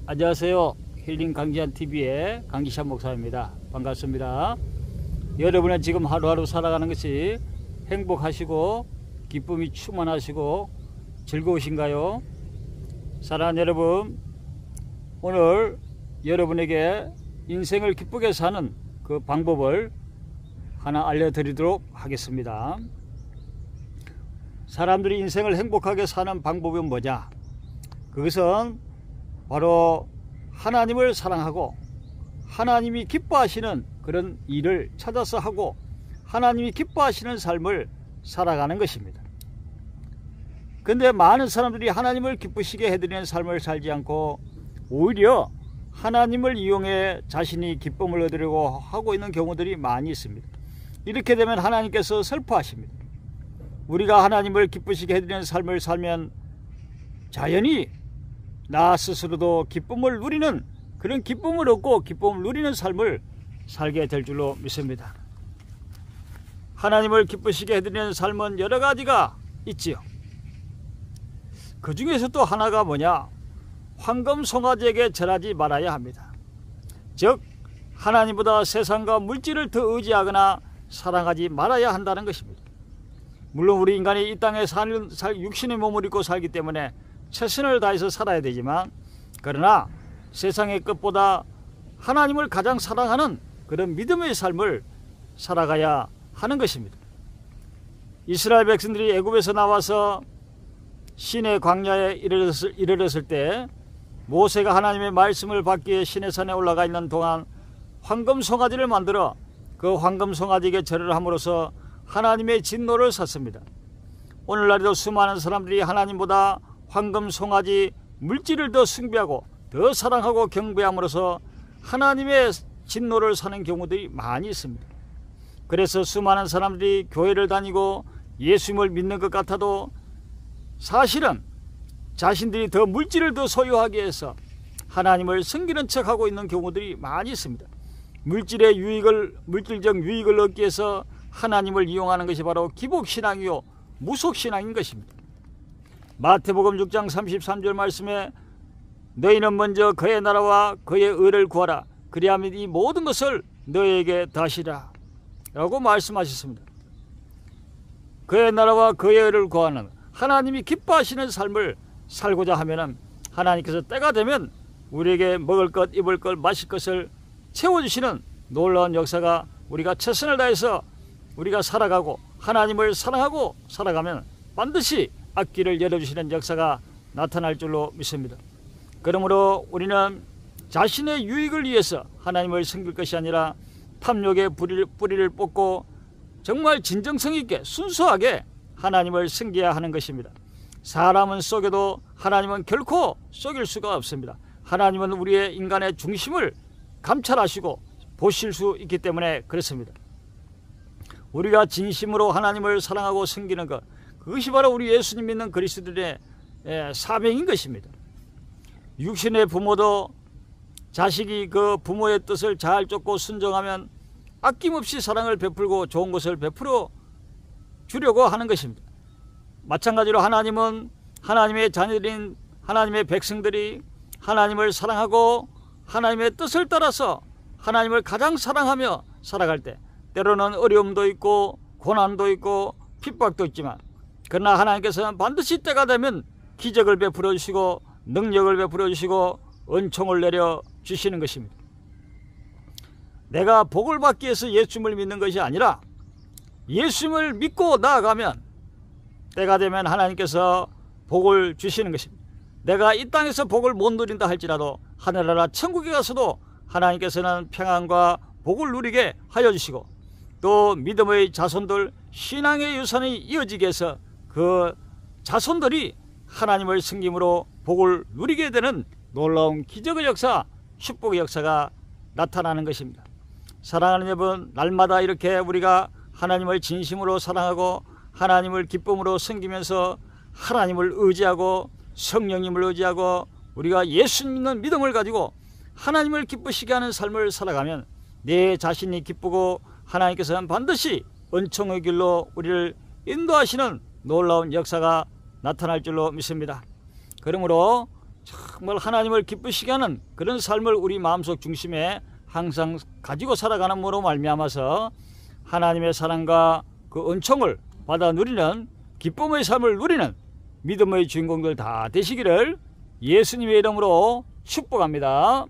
안녕하세요. 힐링 강지한TV의 강기찬 목사입니다. 반갑습니다. 여러분은 지금 하루하루 살아가는 것이 행복하시고 기쁨이 충만하시고 즐거우신가요? 사랑하는 여러분, 오늘 여러분에게 인생을 기쁘게 사는 그 방법을 하나 알려드리도록 하겠습니다. 사람들이 인생을 행복하게 사는 방법이 뭐냐? 그것은 바로 하나님을 사랑하고 하나님이 기뻐하시는 그런 일을 찾아서 하고 하나님이 기뻐하시는 삶을 살아가는 것입니다. 근데 많은 사람들이 하나님을 기쁘시게 해드리는 삶을 살지 않고 오히려 하나님을 이용해 자신이 기쁨을 얻으려고 하고 있는 경우들이 많이 있습니다. 이렇게 되면 하나님께서 슬퍼하십니다. 우리가 하나님을 기쁘시게 해드리는 삶을 살면 자연히 나 스스로도 기쁨을 누리는 그런 기쁨을 얻고 기쁨을 누리는 삶을 살게 될 줄로 믿습니다. 하나님을 기쁘시게 해드리는 삶은 여러 가지가 있지요. 그 중에서 또 하나가 뭐냐? 황금송아지에게 절하지 말아야 합니다. 즉 하나님보다 세상과 물질을 더 의지하거나 사랑하지 말아야 한다는 것입니다. 물론 우리 인간이 이 땅에 육신의 몸을 입고 살기 때문에 최선을 다해서 살아야 되지만, 그러나 세상의 것보다 하나님을 가장 사랑하는 그런 믿음의 삶을 살아가야 하는 것입니다. 이스라엘 백성들이 애굽에서 나와서 시내 광야에 이르렀을 때 모세가 하나님의 말씀을 받기 위해 시내산에 올라가 있는 동안 황금송아지를 만들어 그 황금송아지에게 절을 함으로써 하나님의 진노를 샀습니다. 오늘날에도 수많은 사람들이 하나님보다 황금송아지 물질을 더 숭배하고 더 사랑하고 경배함으로써 하나님의 진노를 사는 경우들이 많이 있습니다. 그래서 수많은 사람들이 교회를 다니고 예수님을 믿는 것 같아도 사실은 자신들이 더 물질을 더 소유하기 위해서 하나님을 섬기는 척하고 있는 경우들이 많이 있습니다. 물질적 유익을 얻기 위해서 하나님을 이용하는 것이 바로 기복신앙이요 무속신앙인 것입니다. 마태복음 6장 33절 말씀에 너희는 먼저 그의 나라와 그의 의를 구하라. 그리하면 이 모든 것을 너희에게 다시라 라고 말씀하셨습니다. 그의 나라와 그의 의를 구하는 하나님이 기뻐하시는 삶을 살고자 하면 하나님께서 때가 되면 우리에게 먹을 것, 입을 것, 마실 것을 채워주시는 놀라운 역사가 우리가 최선을 다해서 우리가 살아가고 하나님을 사랑하고 살아가면 반드시 앞길을 열어주시는 역사가 나타날 줄로 믿습니다. 그러므로 우리는 자신의 유익을 위해서 하나님을 섬길 것이 아니라 탐욕의 뿌리를 뽑고 정말 진정성 있게 순수하게 하나님을 섬겨야 하는 것입니다. 사람은 속여도 하나님은 결코 속일 수가 없습니다. 하나님은 우리의 인간의 중심을 감찰하시고 보실 수 있기 때문에 그렇습니다. 우리가 진심으로 하나님을 사랑하고 섬기는 것, 그것이 바로 우리 예수님 믿는 그리스도인의 사명인 것입니다. 육신의 부모도 자식이 그 부모의 뜻을 잘 쫓고 순종하면 아낌없이 사랑을 베풀고 좋은 것을 베풀어 주려고 하는 것입니다. 마찬가지로 하나님은 하나님의 자녀들인 하나님의 백성들이 하나님을 사랑하고 하나님의 뜻을 따라서 하나님을 가장 사랑하며 살아갈 때 때로는 어려움도 있고 고난도 있고 핍박도 있지만, 그러나 하나님께서는 반드시 때가 되면 기적을 베풀어 주시고 능력을 베풀어 주시고 은총을 내려 주시는 것입니다. 내가 복을 받기 위해서 예수님을 믿는 것이 아니라 예수님을 믿고 나아가면 때가 되면 하나님께서 복을 주시는 것입니다. 내가 이 땅에서 복을 못 누린다 할지라도 하늘나라 천국에 가서도 하나님께서는 평안과 복을 누리게 하여 주시고, 또 믿음의 자손들, 신앙의 유산이 이어지게 해서 그 자손들이 하나님을 섬김으로 복을 누리게 되는 놀라운 기적의 역사, 축복의 역사가 나타나는 것입니다. 사랑하는 여러분, 날마다 이렇게 우리가 하나님을 진심으로 사랑하고 하나님을 기쁨으로 섬기면서 하나님을 의지하고 성령님을 의지하고 우리가 예수 믿는 믿음을 가지고 하나님을 기쁘시게 하는 삶을 살아가면 내 자신이 기쁘고 하나님께서는 반드시 은총의 길로 우리를 인도하시는 놀라운 역사가 나타날 줄로 믿습니다. 그러므로 정말 하나님을 기쁘시게 하는 그런 삶을 우리 마음속 중심에 항상 가지고 살아가는 으로 말미암아서 하나님의 사랑과 그 은총을 받아 누리는 기쁨의 삶을 누리는 믿음의 주인공들 다 되시기를 예수님의 이름으로 축복합니다.